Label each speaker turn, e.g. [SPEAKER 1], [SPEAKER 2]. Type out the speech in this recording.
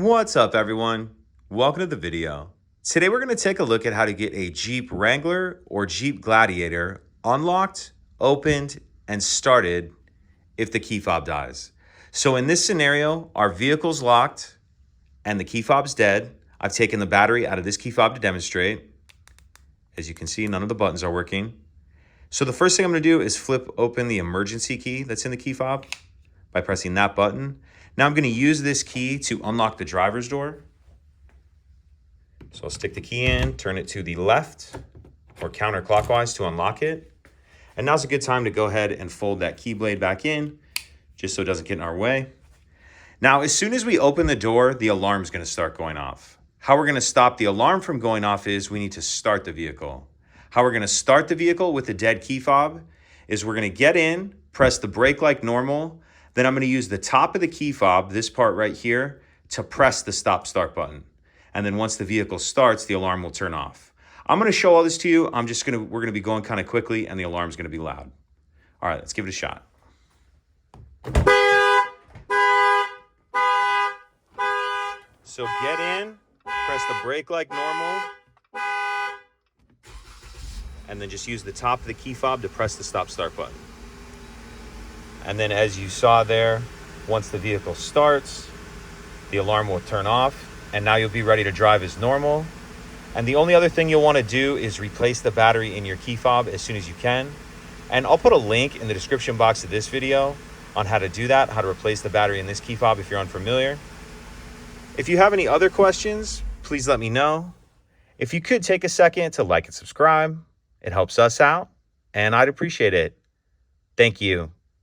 [SPEAKER 1] What's up, everyone? Welcome to the video. Today we're going to take a look at how to get a Jeep Wrangler or Jeep Gladiator unlocked, opened, and started if the key fob dies. So in this scenario, our vehicle's locked and the key fob's dead. I've taken the battery out of this key fob to demonstrate. As you can see, none of the buttons are working. So the first thing I'm going to do is flip open the emergency key that's in the key fob by pressing that button. Now I'm going to use this key to unlock the driver's door. So I'll stick the key in, turn it to the left or counterclockwise to unlock it. And now's a good time to go ahead and fold that key blade back in just so it doesn't get in our way. Now, as soon as we open the door, the alarm's going to start going off. How we're going to stop the alarm from going off is we need to start the vehicle. How we're going to start the vehicle with the dead key fob is we're going to get in, press the brake like normal. Then I'm going to use the top of the key fob, this part right here, to press the stop start button. And then once the vehicle starts, the alarm will turn off. I'm going to show all this to you. we're going to be going kind of quickly and the alarm's going to be loud. All right, let's give it a shot. So get in, press the brake like normal, and then just use the top of the key fob to press the stop start button. And then as you saw there, once the vehicle starts, the alarm will turn off and now you'll be ready to drive as normal. And the only other thing you'll want to do is replace the battery in your key fob as soon as you can. And I'll put a link in the description box of this video on how to do that, how to replace the battery in this key fob if you're unfamiliar. If you have any other questions, please let me know. If you could take a second to like and subscribe, it helps us out and I'd appreciate it. Thank you.